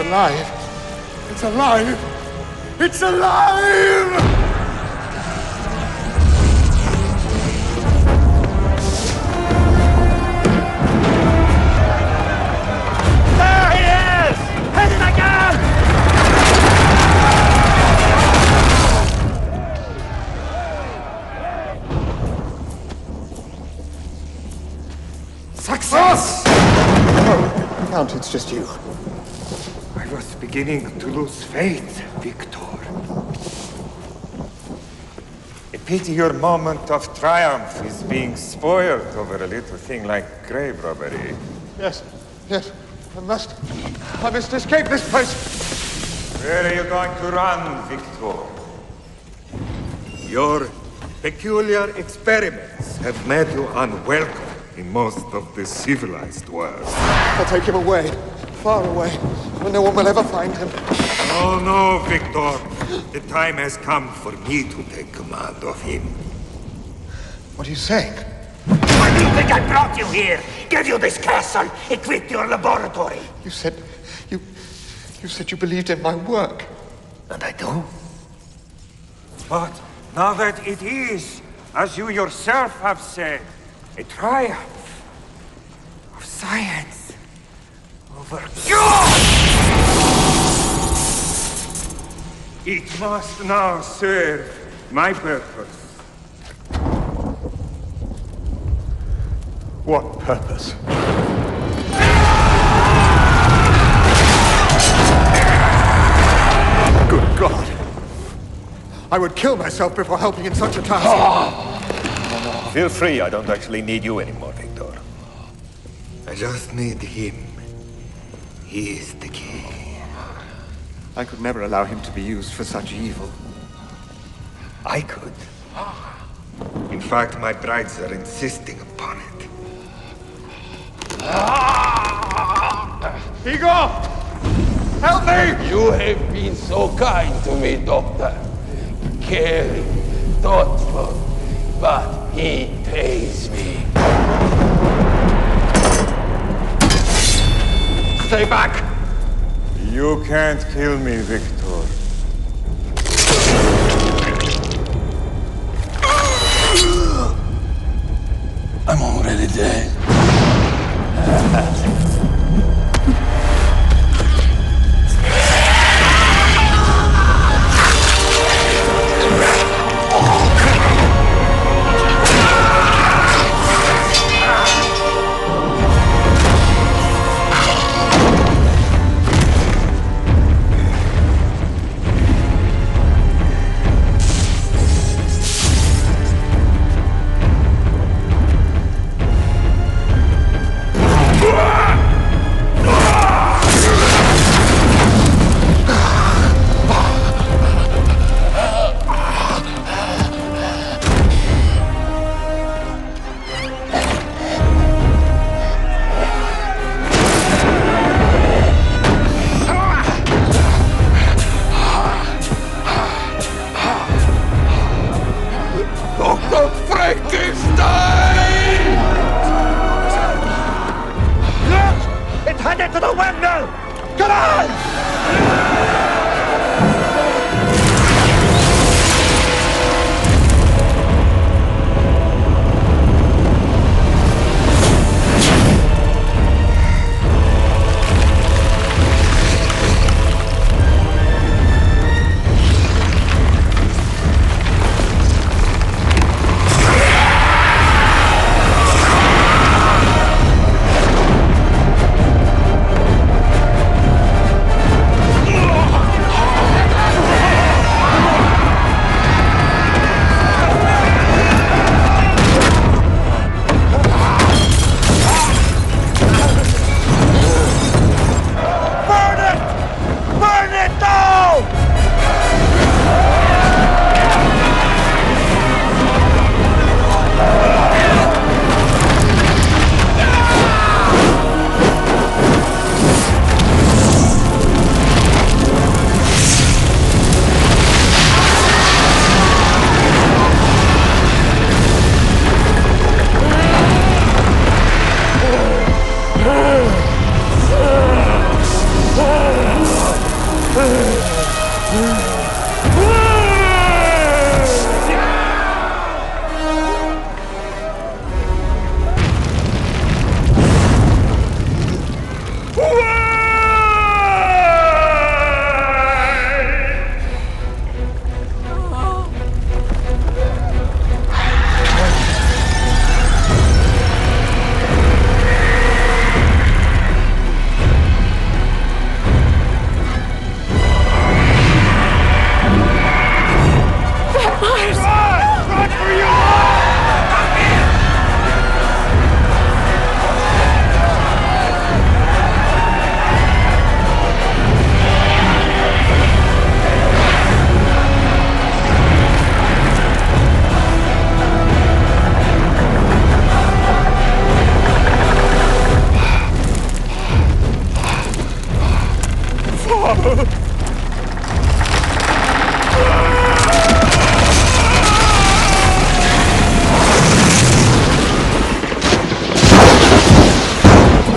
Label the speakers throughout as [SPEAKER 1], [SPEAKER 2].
[SPEAKER 1] alive. It's alive. It's alive!
[SPEAKER 2] There he is! Hit him again!
[SPEAKER 1] Success! Oh, Count, it's just you.
[SPEAKER 3] I was beginning to lose faith, Victor. A pity your moment of triumph is being spoiled over a little thing like grave robbery.
[SPEAKER 1] Yes. I must escape this place.
[SPEAKER 3] Where are you going to run, Victor? Your peculiar experiments have made you unwelcome in most of the civilized world.
[SPEAKER 1] I'll take him away. Far away, where no one will ever find him.
[SPEAKER 3] Oh no, Victor. The time has come for me to take command of him.
[SPEAKER 1] What are you saying?
[SPEAKER 2] Why do you think I brought you here? Give you this castle, equip your laboratory.
[SPEAKER 1] You said you believed in my work.
[SPEAKER 2] And I do.
[SPEAKER 3] But now that it is, as you yourself have said, a triumph of science over God! It must now serve my purpose.
[SPEAKER 1] What purpose? Good God! I would kill myself before helping in such a task.
[SPEAKER 4] Feel free, I don't actually need you anymore, Victor.
[SPEAKER 3] I just need him. He is the key.
[SPEAKER 1] I could never allow him to be used for such evil.
[SPEAKER 3] I could. In fact, my brides are insisting upon it.
[SPEAKER 1] Igor! Help me!
[SPEAKER 5] You have been so kind to me, Doctor. Caring, thoughtful, but he pays me.
[SPEAKER 1] Stay back!
[SPEAKER 3] You can't kill me, Victor.
[SPEAKER 5] I'm already dead.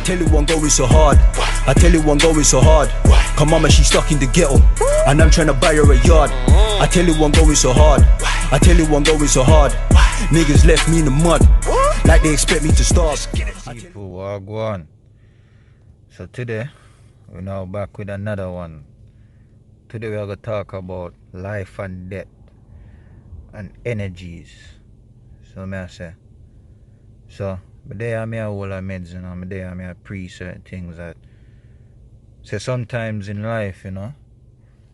[SPEAKER 6] tell you one going so hard. I tell you one going so hard. Come mama, she stuck in the ghetto, and I'm trying to buy her a yard. I tell you one going so hard. I tell you one going so hard. Niggas left me in the mud, like they expect me to starve.
[SPEAKER 7] People, go on. So today, we're now back with another one. Today we're going to talk about life and death and energies. So may I say. So, but there I'm a whole of Medz, you know, there I'm a pre certain things that say sometimes in life, you know,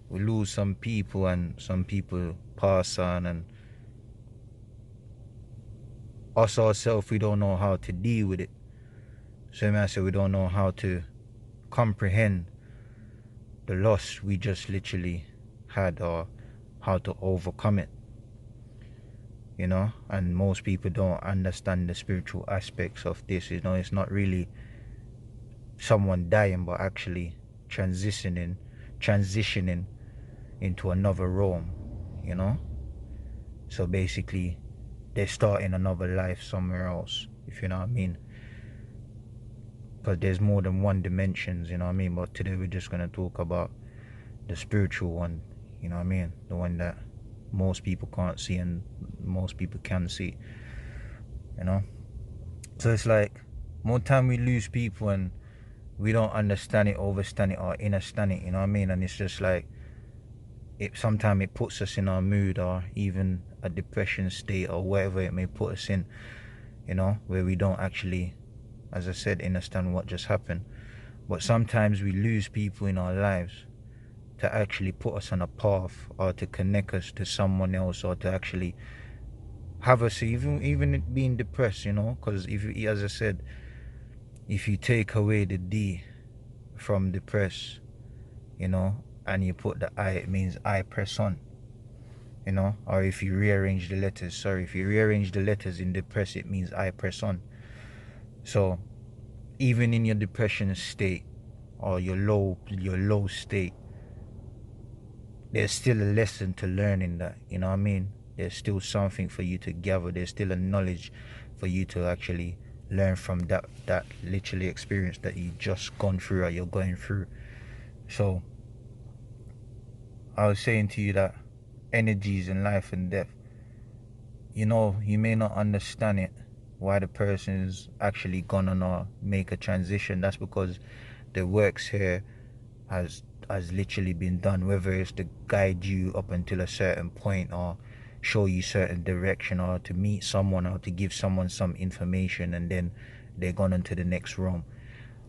[SPEAKER 7] we lose some people and some people pass on, and us ourselves, we don't know how to deal with it. So may I say we don't know how to comprehend the loss we just literally had, or how to overcome it, you know. And most people don't understand the spiritual aspects of this, you know. It's not really someone dying, but actually transitioning into another realm, you know. So basically they're starting another life somewhere else, if you know what I mean. Because there's more than one dimensions, you know what I mean. But today we're just going to talk about the spiritual one, you know what I mean. The one that most people can't see and most people can see, you know. So it's like, more time we lose people and we don't understand it, overstand it, or understand it, you know what I mean. And it's just like, sometimes it puts us in our mood, or even a depression state, or whatever it may put us in, you know, where we don't actually, as I said, understand what just happened. But sometimes we lose people in our lives to actually put us on a path, or to connect us to someone else, or to actually have us even being depressed, you know. Because if you, as I said, if you take away the D from depressed, you know, and you put the I, it means I press on, you know. Or if you rearrange the letters, if you rearrange the letters in depressed, it means I press on. So even in your depression state, or your low state, there's still a lesson to learn in that, you know what I mean. There's still something for you to gather. There's still a knowledge for you to actually learn from that literally experience that you just gone through, or you're going through. So I was saying to you that energies in life and death, you know, you may not understand it, why the person's actually gonna make a transition. That's because the works here has literally been done, whether it's to guide you up until a certain point, or show you certain direction, or to meet someone, or to give someone some information, and then they're gone into the next realm.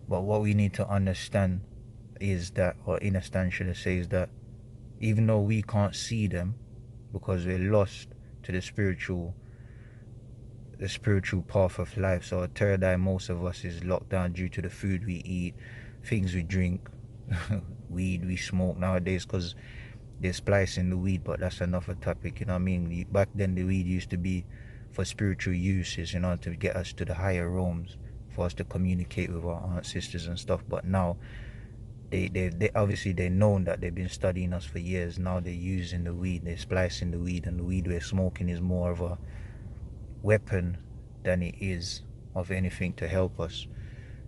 [SPEAKER 7] But what we need to understand is that, or understand should I say, is that even though we can't see them because we're lost to the spiritual path of life. So a third eye, most of us, is locked down due to the food we eat, things we drink, weed we smoke nowadays, because they're splicing the weed. But that's another topic, you know what I mean. Back then the weed used to be for spiritual uses, you know, to get us to the higher realms, for us to communicate with our ancestors and stuff. But now they obviously, they've known that they've been studying us for years. Now they're using the weed, they're splicing the weed, and the weed we're smoking is more of a weapon than it is of anything to help us,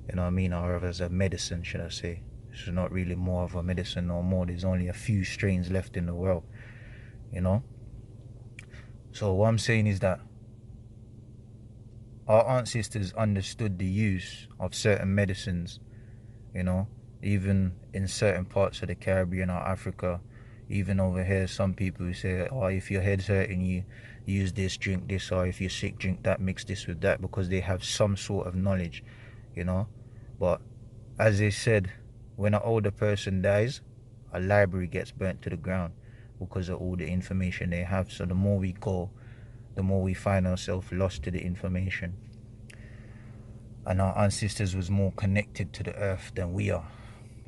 [SPEAKER 7] you know what I mean, or as a medicine, should I say. It's not really more of a medicine no more. There's only a few strains left in the world, you know. So what I'm saying is that our ancestors understood the use of certain medicines, you know, even in certain parts of the Caribbean or Africa. Even over here, some people say, oh, if your head's hurting, you use this, drink this, or if you're sick, drink that, mix this with that, because they have some sort of knowledge, you know. But as they said, when an older person dies, a library gets burnt to the ground because of all the information they have. So the more we go, the more we find ourselves lost to the information. And our ancestors was more connected to the earth than we are,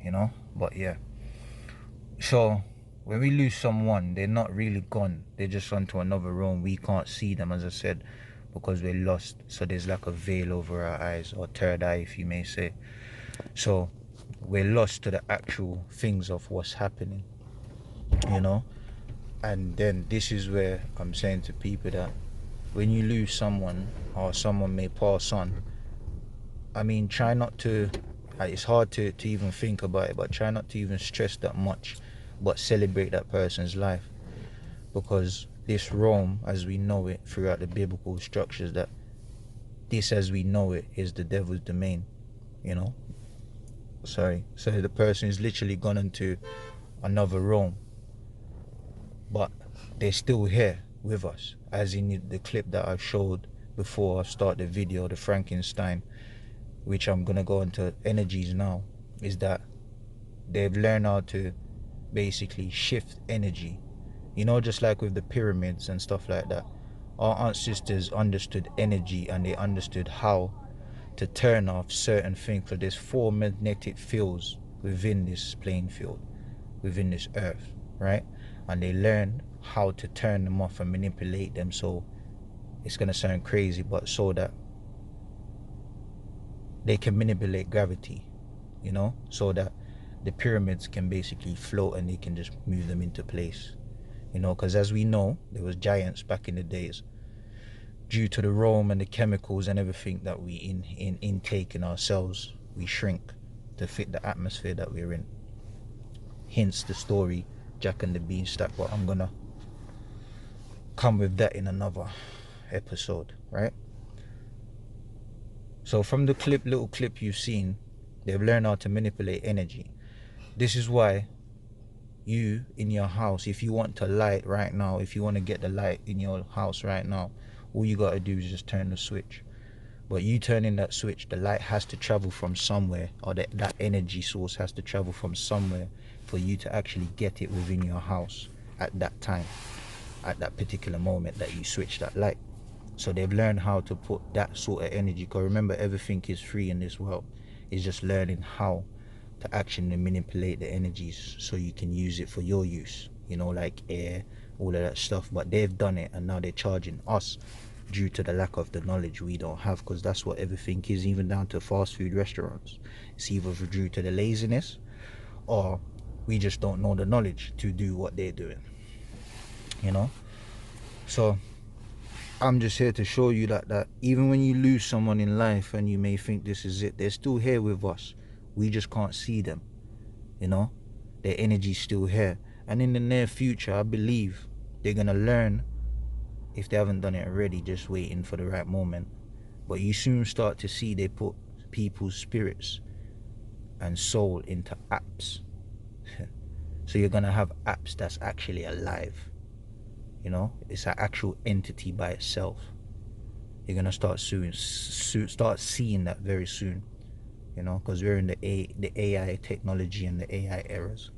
[SPEAKER 7] you know. But yeah, so when we lose someone, they're not really gone, they're just onto another realm. We can't see them, as I said, because we're lost. So there's like a veil over our eyes, or third eye, if you may say. So we're lost to the actual things of what's happening, you know. And then this is where I'm saying to people that when you lose someone, or someone may pass on, I mean, try not to, it's hard to even think about it, but try not to even stress that much, but celebrate that person's life. Because this Rome, as we know it throughout the biblical structures, that this as we know it is the devil's domain, you know. So the person is literally gone into another Rome, but they're still here with us, as in the clip that I showed before I start the video, the Frankenstein, which I'm gonna go into energies now, is that they've learned how to basically shift energy, you know, just like with the pyramids and stuff like that. Our ancestors understood energy, and they understood how to turn off certain things, because there's 4 magnetic fields within this playing field, within this earth, right? And they learn how to turn them off and manipulate them. So it's gonna sound crazy, but so that they can manipulate gravity, you know, so that the pyramids can basically float and they can just move them into place, you know, because as we know, there was giants back in the days. Due to the Rome and the chemicals and everything that we intake in ourselves, we shrink to fit the atmosphere that we're in. Hence the story Jack and the Beanstalk, but I'm gonna come with that in another episode, right? So from the little clip you've seen, they've learned how to manipulate energy. This is why you in your house, if you want to light right now, if you want to get the light in your house right now, all you got to do is just turn the switch. But you turning that switch, the light has to travel from somewhere, or that energy source has to travel from somewhere for you to actually get it within your house at that time, at that particular moment that you switch that light. So they've learned how to put that sort of energy, because remember, everything is free in this world. It's just learning how to actually manipulate the energies so you can use it for your use, you know, like air, all of that stuff. But they've done it, and now they're charging us due to the lack of the knowledge we don't have, because that's what everything is, even down to fast food restaurants. It's either due to the laziness, or we just don't know the knowledge to do what they're doing, you know. So I'm just here to show you that even when you lose someone in life and you may think this is it, they're still here with us. We just can't see them, you know. Their energy's still here, and in the near future, I believe they're gonna learn. If they haven't done it already, just waiting for the right moment. But you soon start to see they put people's spirits and soul into apps. So you're gonna have apps that's actually alive, you know. It's an actual entity by itself. You're gonna start start seeing that very soon, you know, because we're in the AI technology and the AI eras.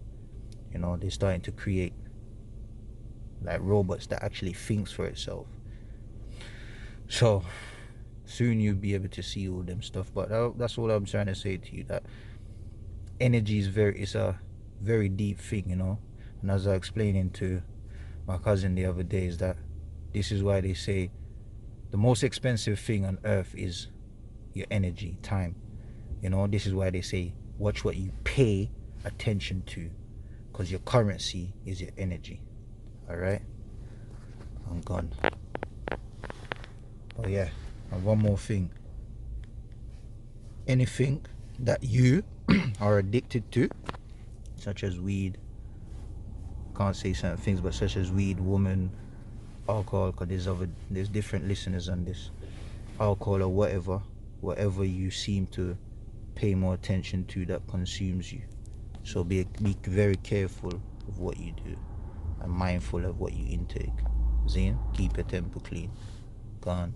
[SPEAKER 7] You know, they're starting to create like robots that actually thinks for itself. So soon you'll be able to see all them stuff. But that's all I'm trying to say to you, that energy is it's a very deep thing, you know. And as I explaining to my cousin the other day, is that this is why they say the most expensive thing on earth is your energy, time, you know. This is why they say watch what you pay attention to, because your currency is your energy. Alright, I'm gone. Oh yeah, and one more thing. Anything that you are addicted to, such as weed, can't say certain things, but such as weed, woman, alcohol, because there's different listeners on this, alcohol or whatever you seem to pay more attention to, that consumes you. So be very careful of what you do, and mindful of what you intake. Zine, keep your temple clean. Gone.